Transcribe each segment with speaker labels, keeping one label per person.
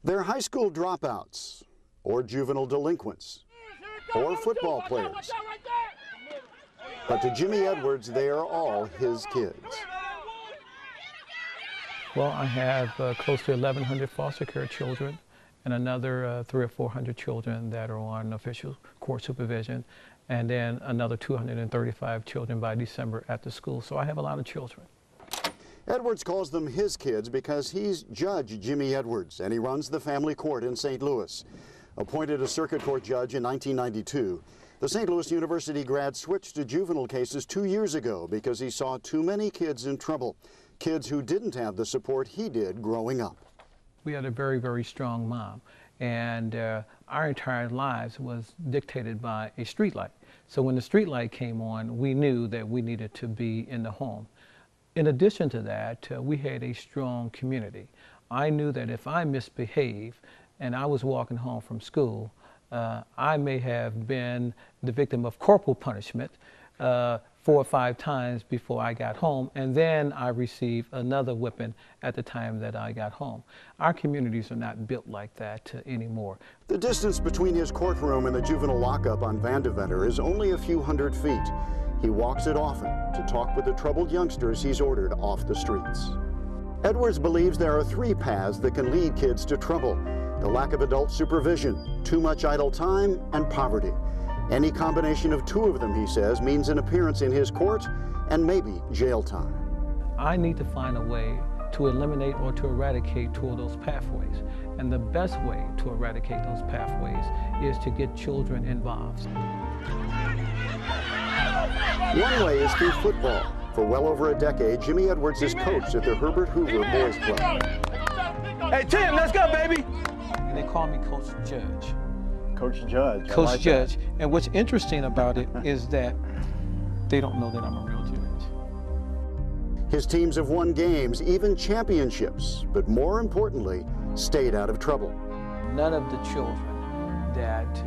Speaker 1: They're high school dropouts, or juvenile delinquents, or football players. But to Jimmie Edwards, they are all his kids.
Speaker 2: Well, I have close to 1,100 foster care children and another 300 or 400 children that are on official court supervision, and then another 235 children by December at the school. So I have a lot of children.
Speaker 1: Edwards calls them his kids because he's Judge Jimmie Edwards, and he runs the family court in St. Louis. Appointed a circuit court judge in 1992, the St. Louis University grad switched to juvenile cases 2 years ago because he saw too many kids in trouble, kids who didn't have the support he did growing up.
Speaker 2: We had a very, very strong mom, and our entire lives was dictated by a street light. So when the street light came on, we knew that we needed to be in the home. In addition to that, we had a strong community. I knew that if I misbehaved and I was walking home from school, I may have been the victim of corporal punishment 4 or 5 times before I got home, and then I received another whipping at the time that I got home. Our communities are not built like that anymore.
Speaker 1: The distance between his courtroom and the juvenile lockup on Vandeventer is only a few hundred feet. He walks it often to talk with the troubled youngsters he's ordered off the streets. Edwards believes there are 3 paths that can lead kids to trouble: the lack of adult supervision, too much idle time, and poverty. Any combination of 2 of them, he says, means an appearance in his court and maybe jail time.
Speaker 2: I need to find a way to eliminate or to eradicate 2 of those pathways. And the best way to eradicate those pathways is to get children involved.
Speaker 1: One way is through football. For well over a decade, Jimmie Edwards is coached at the Herbert Hoover Boys Club.
Speaker 2: Hey, Tim, let's go, baby! And they call me Coach Judge.
Speaker 1: Coach Judge.
Speaker 2: Coach like Judge. That. And what's interesting about it is that they don't know that I'm a real judge.
Speaker 1: His teams have won games, even championships, but more importantly, stayed out of trouble.
Speaker 2: None of the children that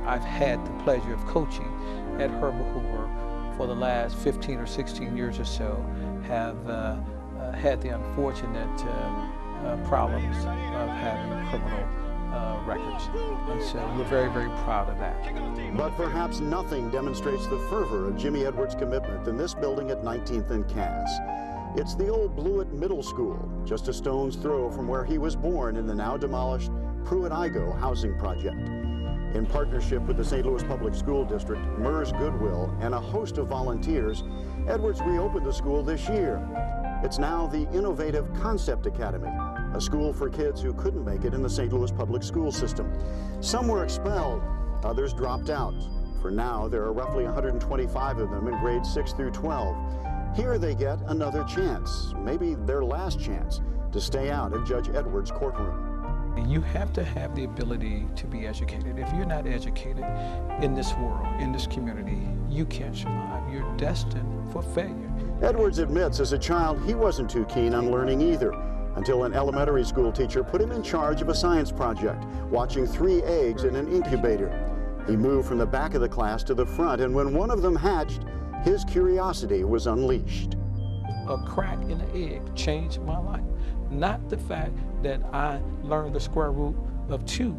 Speaker 2: I've had the pleasure of coaching at Herbert Hoover for the last 15 or 16 years or so have had the unfortunate problems of having criminal records. And so we're very, very proud of that.
Speaker 1: But perhaps nothing demonstrates the fervor of Jimmie Edwards' commitment than this building at 19th and Cass. It's the old Blewett Middle School, just a stone's throw from where he was born in the now demolished Pruitt-Igoe housing project. In partnership with the St. Louis Public School District, MERS Goodwill, and a host of volunteers, Edwards reopened the school this year. It's now the Innovative Concept Academy, a school for kids who couldn't make it in the St. Louis public school system. Some were expelled, others dropped out. For now, there are roughly 125 of them in grades 6 through 12. Here they get another chance, maybe their last chance, to stay out of Judge Edwards' courtroom.
Speaker 2: You have to have the ability to be educated. If you're not educated in this world, in this community, you can't survive. You're destined for failure.
Speaker 1: Edwards admits as a child he wasn't too keen on learning either, until an elementary school teacher put him in charge of a science project, watching 3 eggs in an incubator. He moved from the back of the class to the front, and when one of them hatched, his curiosity was unleashed.
Speaker 2: A crack in the egg changed my life. Not the fact that I learned the square root of 2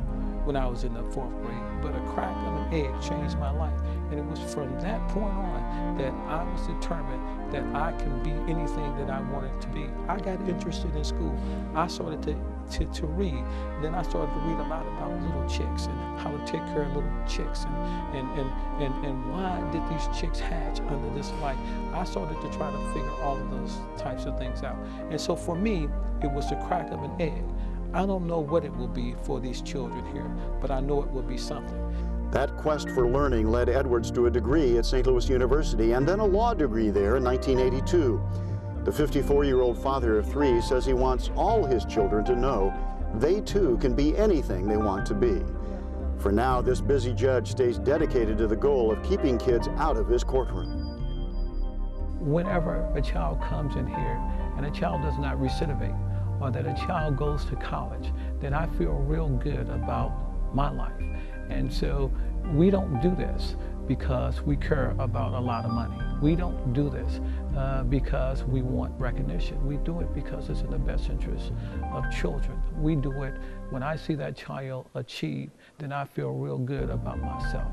Speaker 2: when I was in the 4th grade, but a crack of an egg changed my life. And it was from that point on that I was determined that I can be anything that I wanted to be. I got interested in school. I started to read. Then I started to read a lot about little chicks and how to take care of little chicks and why did these chicks hatch under this light. I started to try to figure all of those types of things out. And so for me, it was the crack of an egg. I don't know what it will be for these children here, but I know it will be something.
Speaker 1: That quest for learning led Edwards to a degree at St. Louis University and then a law degree there in 1982. The 54-year-old father of 3 says he wants all his children to know they too can be anything they want to be. For now, this busy judge stays dedicated to the goal of keeping kids out of his courtroom.
Speaker 2: Whenever a child comes in here and a child does not recidivate, or that a child goes to college, then I feel real good about my life. And so we don't do this because we care about a lot of money. We don't do this because we want recognition. We do it because it's in the best interest of children. We do it when I see that child achieve, then I feel real good about myself.